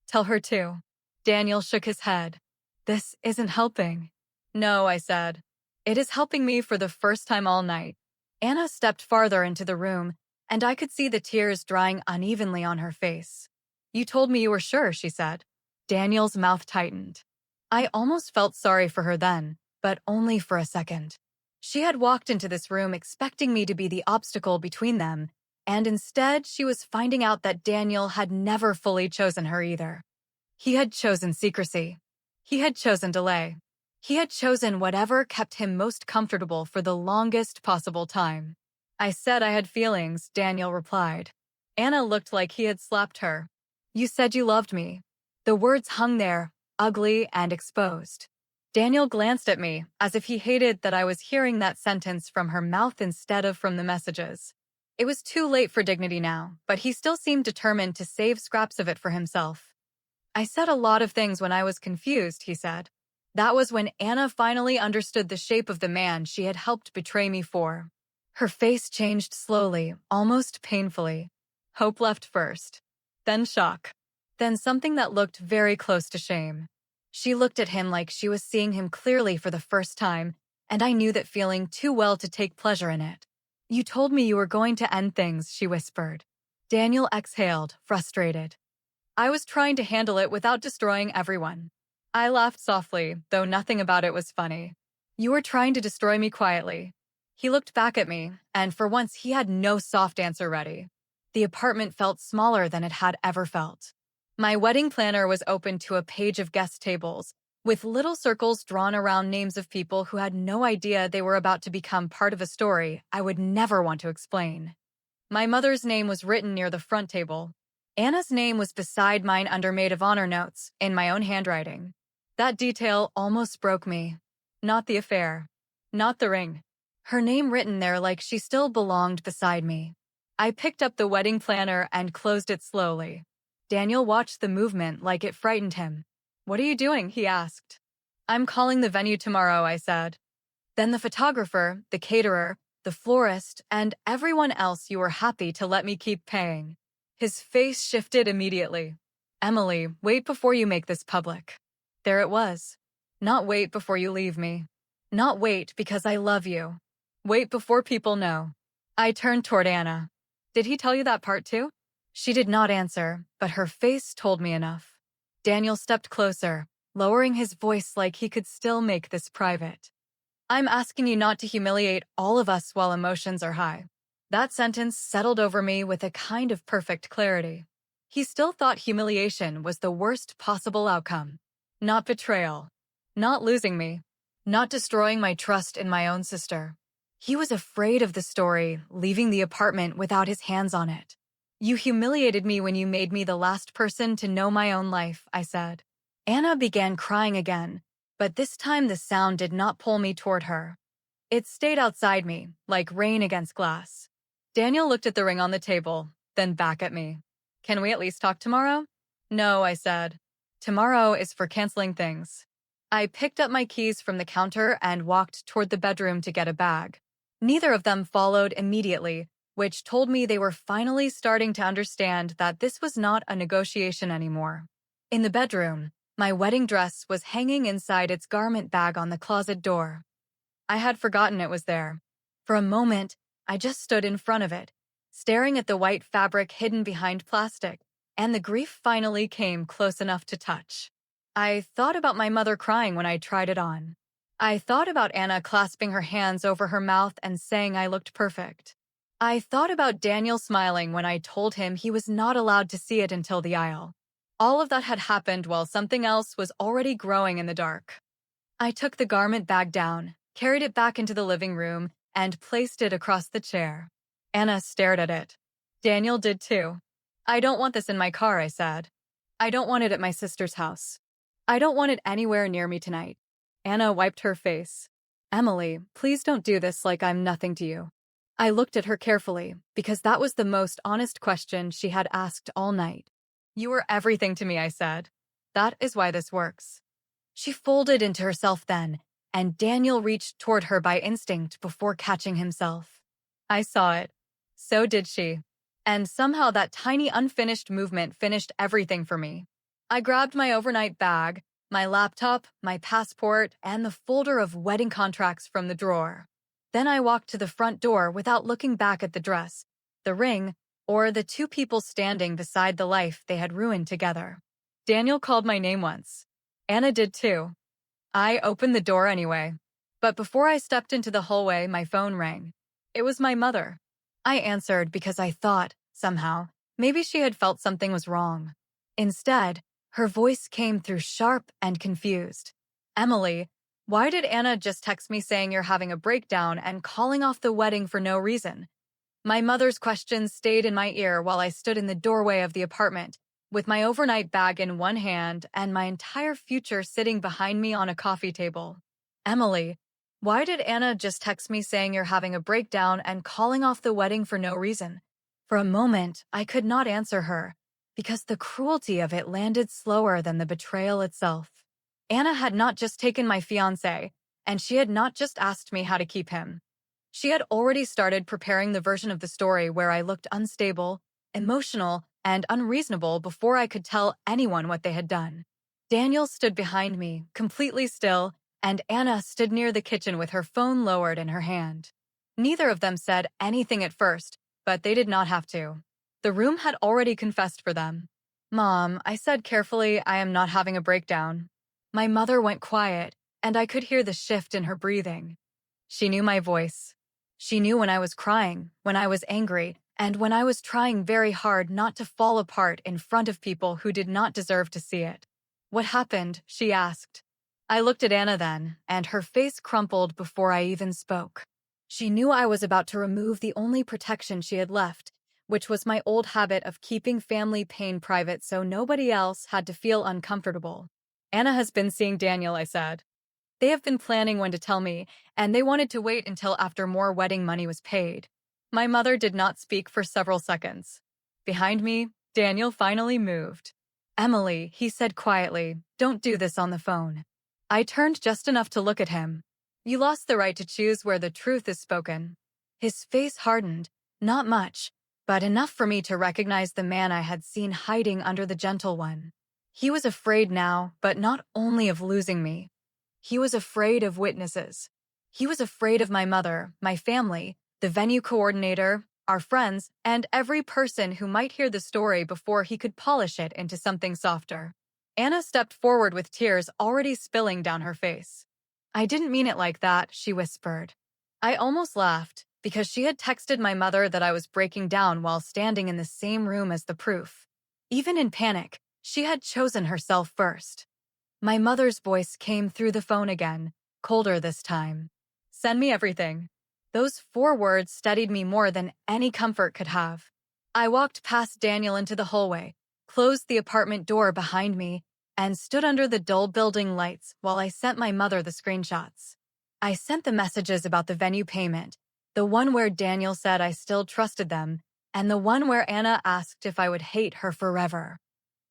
Tell her too. Daniel shook his head. This isn't helping. No, I said. It is helping me for the first time all night. Anna stepped farther into the room, and I could see the tears drying unevenly on her face. You told me you were sure, she said. Daniel's mouth tightened. I almost felt sorry for her then, but only for a second. She had walked into this room expecting me to be the obstacle between them, and instead she was finding out that Daniel had never fully chosen her either. He had chosen secrecy. He had chosen delay. He had chosen whatever kept him most comfortable for the longest possible time. I said I had feelings, Daniel replied. Anna looked like he had slapped her. You said you loved me. The words hung there, ugly and exposed. Daniel glanced at me, as if he hated that I was hearing that sentence from her mouth instead of from the messages. It was too late for dignity now, but he still seemed determined to save scraps of it for himself. I said a lot of things when I was confused, he said. That was when Anna finally understood the shape of the man she had helped betray me for. Her face changed slowly, almost painfully. Hope left first. Then shock. Then something that looked very close to shame. She looked at him like she was seeing him clearly for the first time, and I knew that feeling too well to take pleasure in it. You told me you were going to end things, she whispered. Daniel exhaled, frustrated. I was trying to handle it without destroying everyone. I laughed softly, though nothing about it was funny. You were trying to destroy me quietly. He looked back at me, and for once he had no soft answer ready. The apartment felt smaller than it had ever felt. My wedding planner was open to a page of guest tables, with little circles drawn around names of people who had no idea they were about to become part of a story I would never want to explain. My mother's name was written near the front table. Anna's name was beside mine under maid of honor notes, in my own handwriting. That detail almost broke me. Not the affair. Not the ring. Her name written there like she still belonged beside me. I picked up the wedding planner and closed it slowly. Daniel watched the movement like it frightened him. "What are you doing?" he asked. "I'm calling the venue tomorrow," I said. "Then the photographer, the caterer, the florist, and everyone else you were happy to let me keep paying." His face shifted immediately. "Emily, wait before you make this public." There it was. Not wait before you leave me. Not wait because I love you. Wait before people know. I turned toward Anna. "Did he tell you that part too?" She did not answer, but her face told me enough. Daniel stepped closer, lowering his voice like he could still make this private. "I'm asking you not to humiliate all of us while emotions are high." That sentence settled over me with a kind of perfect clarity. He still thought humiliation was the worst possible outcome. Not betrayal. Not losing me. Not destroying my trust in my own sister. He was afraid of the story, leaving the apartment without his hands on it. "You humiliated me when you made me the last person to know my own life," I said. Anna began crying again, but this time the sound did not pull me toward her. It stayed outside me, like rain against glass. Daniel looked at the ring on the table, then back at me. "Can we at least talk tomorrow?" "No," I said. "Tomorrow is for canceling things." I picked up my keys from the counter and walked toward the bedroom to get a bag. Neither of them followed immediately, which told me they were finally starting to understand that this was not a negotiation anymore. In the bedroom, my wedding dress was hanging inside its garment bag on the closet door. I had forgotten it was there. For a moment, I just stood in front of it, staring at the white fabric hidden behind plastic, and the grief finally came close enough to touch. I thought about my mother crying when I tried it on. I thought about Anna clasping her hands over her mouth and saying I looked perfect. I thought about Daniel smiling when I told him he was not allowed to see it until the aisle. All of that had happened while something else was already growing in the dark. I took the garment bag down, carried it back into the living room, and placed it across the chair. Anna stared at it. Daniel did too. "I don't want this in my car," I said. "I don't want it at my sister's house. I don't want it anywhere near me tonight." Anna wiped her face. "Emily, please don't do this like I'm nothing to you." I looked at her carefully, because that was the most honest question she had asked all night. "You were everything to me," I said. "That is why this works." She folded into herself then, and Daniel reached toward her by instinct before catching himself. I saw it. So did she. And somehow that tiny unfinished movement finished everything for me. I grabbed my overnight bag, my laptop, my passport, and the folder of wedding contracts from the drawer. Then I walked to the front door without looking back at the dress, the ring, or the two people standing beside the life they had ruined together. Daniel called my name once. Anna did too. I opened the door anyway. But before I stepped into the hallway, my phone rang. It was my mother. I answered because I thought, somehow, maybe she had felt something was wrong. Instead, her voice came through sharp and confused. "Emily, why did Anna just text me saying you're having a breakdown and calling off the wedding for no reason?" My mother's questions stayed in my ear while I stood in the doorway of the apartment, with my overnight bag in one hand and my entire future sitting behind me on a coffee table. "Emily, why did Anna just text me saying you're having a breakdown and calling off the wedding for no reason?" For a moment, I could not answer her, because the cruelty of it landed slower than the betrayal itself. Anna had not just taken my fiancé, and she had not just asked me how to keep him. She had already started preparing the version of the story where I looked unstable, emotional, and unreasonable before I could tell anyone what they had done. Daniel stood behind me, completely still, and Anna stood near the kitchen with her phone lowered in her hand. Neither of them said anything at first, but they did not have to. The room had already confessed for them. "Mom," I said carefully, "I am not having a breakdown." My mother went quiet, and I could hear the shift in her breathing. She knew my voice. She knew when I was crying, when I was angry, and when I was trying very hard not to fall apart in front of people who did not deserve to see it. "What happened?" she asked. I looked at Anna then, and her face crumpled before I even spoke. She knew I was about to remove the only protection she had left, which was my old habit of keeping family pain private so nobody else had to feel uncomfortable. "Anna has been seeing Daniel," I said. "They have been planning when to tell me, and they wanted to wait until after more wedding money was paid." My mother did not speak for several seconds. Behind me, Daniel finally moved. "Emily," he said quietly, "don't do this on the phone." I turned just enough to look at him. "You lost the right to choose where the truth is spoken." His face hardened, not much, but enough for me to recognize the man I had seen hiding under the gentle one. He was afraid now, but not only of losing me. He was afraid of witnesses. He was afraid of my mother, my family, the venue coordinator, our friends, and every person who might hear the story before he could polish it into something softer. Anna stepped forward with tears already spilling down her face. "I didn't mean it like that," she whispered. I almost laughed, because she had texted my mother that I was breaking down while standing in the same room as the proof. Even in panic, she had chosen herself first. My mother's voice came through the phone again, colder this time. "Send me everything." Those 4 words steadied me more than any comfort could have. I walked past Daniel into the hallway, closed the apartment door behind me, and stood under the dull building lights while I sent my mother the screenshots. I sent the messages about the venue payment, the one where Daniel said I still trusted them, and the one where Anna asked if I would hate her forever.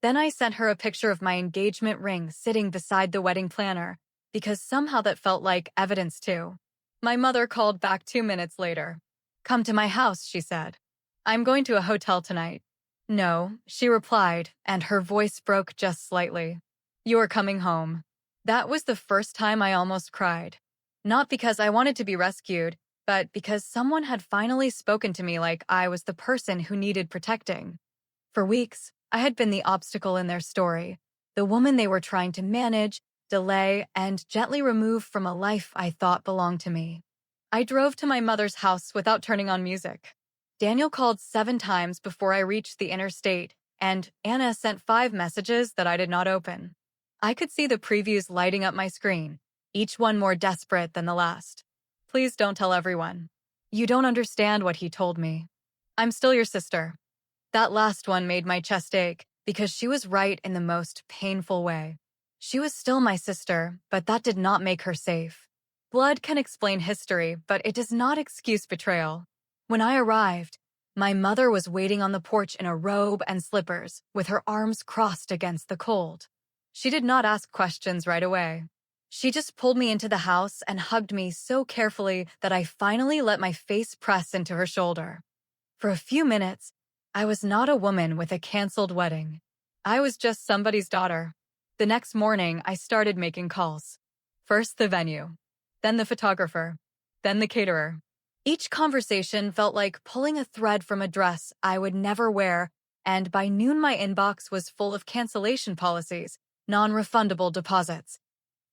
Then I sent her a picture of my engagement ring sitting beside the wedding planner, because somehow that felt like evidence too. My mother called back 2 minutes later. "Come to my house," she said. "I'm going to a hotel tonight." "No," she replied, and her voice broke just slightly. "You're coming home." That was the first time I almost cried. Not because I wanted to be rescued, but because someone had finally spoken to me like I was the person who needed protecting. For weeks, I had been the obstacle in their story, the woman they were trying to manage, delay, and gently remove from a life I thought belonged to me. I drove to my mother's house without turning on music. Daniel called 7 times before I reached the interstate, and Anna sent 5 messages that I did not open. I could see the previews lighting up my screen, each one more desperate than the last. "Please don't tell everyone. You don't understand what he told me. I'm still your sister." That last one made my chest ache, because she was right in the most painful way. She was still my sister, but that did not make her safe. Blood can explain history, but it does not excuse betrayal. When I arrived, my mother was waiting on the porch in a robe and slippers, with her arms crossed against the cold. She did not ask questions right away. She just pulled me into the house and hugged me so carefully that I finally let my face press into her shoulder. For a few minutes, I was not a woman with a canceled wedding. I was just somebody's daughter. The next morning, I started making calls. First the venue, then the photographer, then the caterer. Each conversation felt like pulling a thread from a dress I would never wear, and by noon my inbox was full of cancellation policies, non-refundable deposits,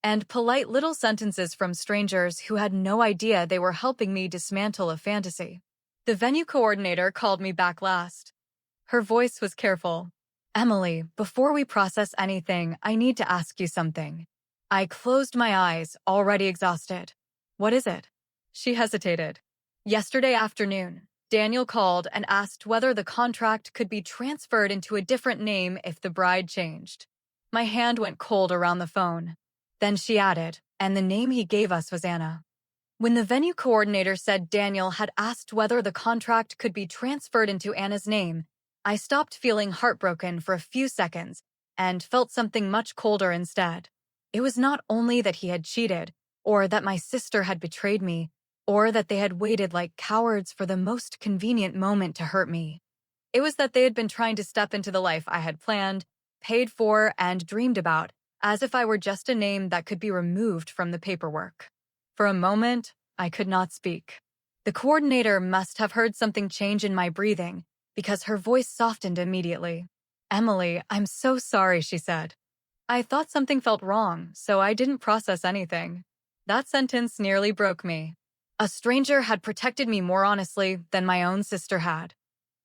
and polite little sentences from strangers who had no idea they were helping me dismantle a fantasy. The venue coordinator called me back last. Her voice was careful. "Emily, before we process anything, I need to ask you something." I closed my eyes, already exhausted. "What is it?" She hesitated. "Yesterday afternoon, Daniel called and asked whether the contract could be transferred into a different name if the bride changed." My hand went cold around the phone. Then she added, "And the name he gave us was Anna." When the venue coordinator said Daniel had asked whether the contract could be transferred into Anna's name, I stopped feeling heartbroken for a few seconds and felt something much colder instead. It was not only that he had cheated, or that my sister had betrayed me, or that they had waited like cowards for the most convenient moment to hurt me. It was that they had been trying to step into the life I had planned, paid for, and dreamed about, as if I were just a name that could be removed from the paperwork. For a moment, I could not speak. The coordinator must have heard something change in my breathing, because her voice softened immediately. "Emily, I'm so sorry," she said. I thought something felt wrong, so I didn't process anything. That sentence nearly broke me. A stranger had protected me more honestly than my own sister had.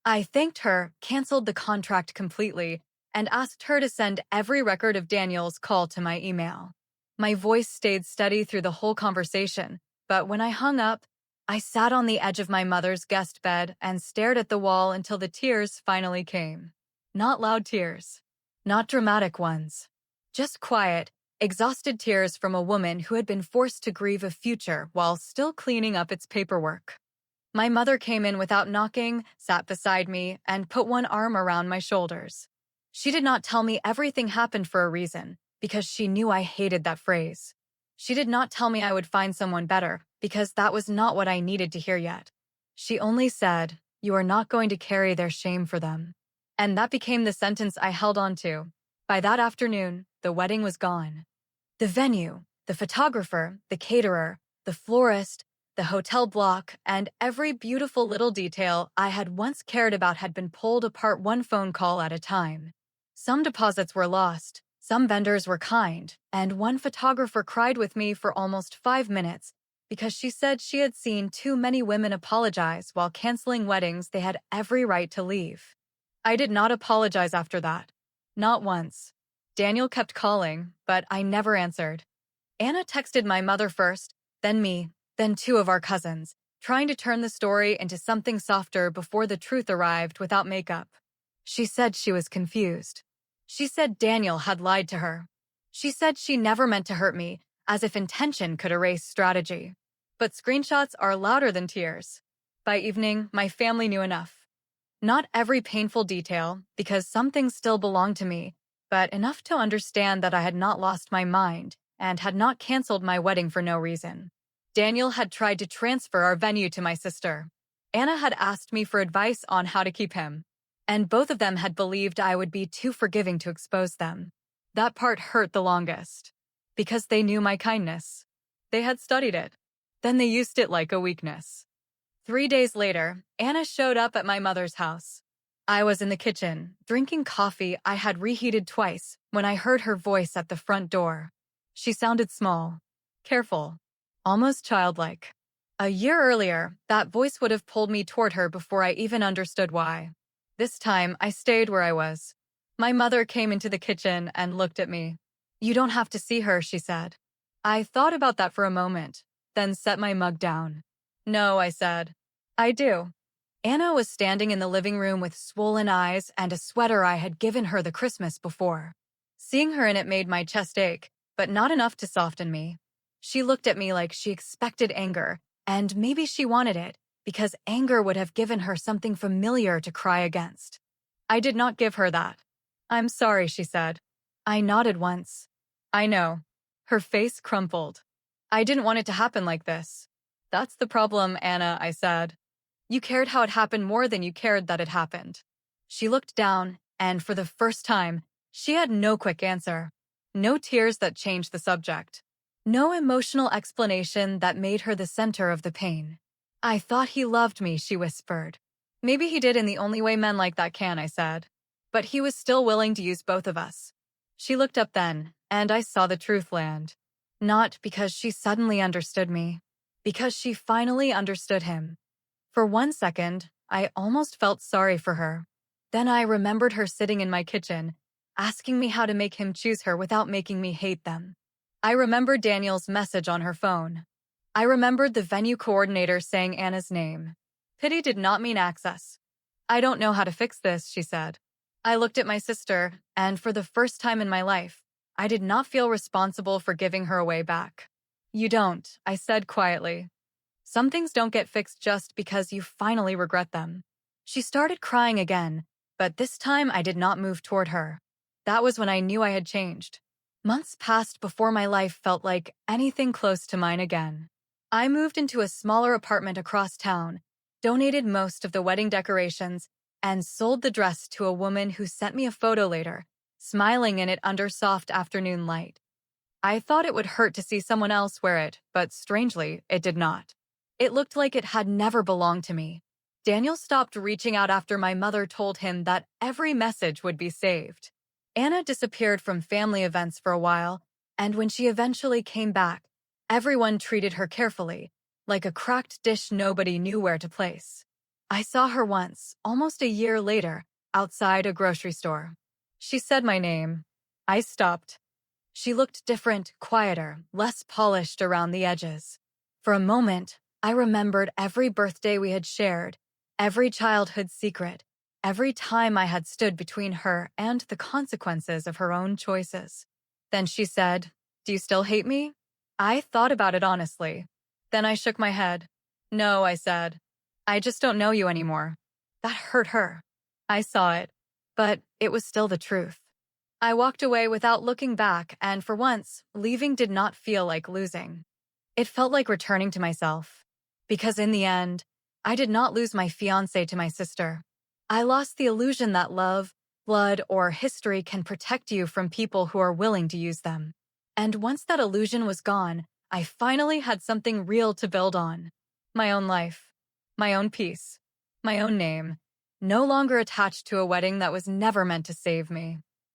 I thanked her, canceled the contract completely, and asked her to send every record of Daniel's call to my email. My voice stayed steady through the whole conversation, but when I hung up, I sat on the edge of my mother's guest bed and stared at the wall until the tears finally came. Not loud tears. Not dramatic ones. Just quiet, exhausted tears from a woman who had been forced to grieve a future while still cleaning up its paperwork. My mother came in without knocking, sat beside me, and put one arm around my shoulders. She did not tell me everything happened for a reason, because she knew I hated that phrase. She did not tell me I would find someone better, because that was not what I needed to hear yet. She only said, "You are not going to carry their shame for them." And that became the sentence I held on to. By that afternoon, the wedding was gone. The venue, the photographer, the caterer, the florist, the hotel block, and every beautiful little detail I had once cared about had been pulled apart one phone call at a time. Some deposits were lost, some vendors were kind, and one photographer cried with me for almost 5 minutes because she said she had seen too many women apologize while canceling weddings they had every right to leave. I did not apologize after that. Not once. Daniel kept calling, but I never answered. Anna texted my mother first, then me, then two of our cousins, trying to turn the story into something softer before the truth arrived without makeup. She said she was confused. She said Daniel had lied to her. She said she never meant to hurt me, as if intention could erase strategy. But screenshots are louder than tears. By evening, my family knew enough. Not every painful detail, because some things still belonged to me, but enough to understand that I had not lost my mind and had not canceled my wedding for no reason. Daniel had tried to transfer our venue to my sister. Anna had asked me for advice on how to keep him, and both of them had believed I would be too forgiving to expose them. That part hurt the longest, because they knew my kindness. They had studied it. Then they used it like a weakness. 3 days later, Anna showed up at my mother's house. I was in the kitchen, drinking coffee I had reheated twice, when I heard her voice at the front door. She sounded small, careful, almost childlike. A year earlier, that voice would have pulled me toward her before I even understood why. This time, I stayed where I was. My mother came into the kitchen and looked at me. "You don't have to see her," she said. I thought about that for a moment, then set my mug down. "No," I said. "I do." Anna was standing in the living room with swollen eyes and a sweater I had given her the Christmas before. Seeing her in it made my chest ache, but not enough to soften me. She looked at me like she expected anger, and maybe she wanted it, because anger would have given her something familiar to cry against. I did not give her that. "I'm sorry," she said. I nodded once. "I know." Her face crumpled. "I didn't want it to happen like this." "That's the problem, Anna," I said. "You cared how it happened more than you cared that it happened." She looked down, and for the first time, she had no quick answer. No tears that changed the subject. No emotional explanation that made her the center of the pain. "I thought he loved me," she whispered. "Maybe he did in the only way men like that can," I said. "But he was still willing to use both of us." She looked up then, and I saw the truth land. Not because she suddenly understood me, because she finally understood him. For 1 second, I almost felt sorry for her. Then I remembered her sitting in my kitchen, asking me how to make him choose her without making me hate them. I remembered Daniel's message on her phone. I remembered the venue coordinator saying Anna's name. Pity did not mean access. "I don't know how to fix this," she said. I looked at my sister, and for the first time in my life, I did not feel responsible for giving her away back. "You don't," I said quietly. "Some things don't get fixed just because you finally regret them." She started crying again, but this time I did not move toward her. That was when I knew I had changed. Months passed before my life felt like anything close to mine again. I moved into a smaller apartment across town, donated most of the wedding decorations, and sold the dress to a woman who sent me a photo later, smiling in it under soft afternoon light. I thought it would hurt to see someone else wear it, but strangely, it did not. It looked like it had never belonged to me. Daniel stopped reaching out after my mother told him that every message would be saved. Anna disappeared from family events for a while, and when she eventually came back, everyone treated her carefully, like a cracked dish nobody knew where to place. I saw her once, almost a year later, outside a grocery store. She said my name. I stopped. She looked different, quieter, less polished around the edges. For a moment, I remembered every birthday we had shared, every childhood secret, every time I had stood between her and the consequences of her own choices. Then she said, "Do you still hate me?" I thought about it honestly. Then I shook my head. "No," I said. "I just don't know you anymore." That hurt her. I saw it, but it was still the truth. I walked away without looking back, and for once, leaving did not feel like losing. It felt like returning to myself. Because in the end, I did not lose my fiancé to my sister. I lost the illusion that love, blood, or history can protect you from people who are willing to use them. And once that illusion was gone, I finally had something real to build on. My own life. My own peace. My own name. No longer attached to a wedding that was never meant to save me.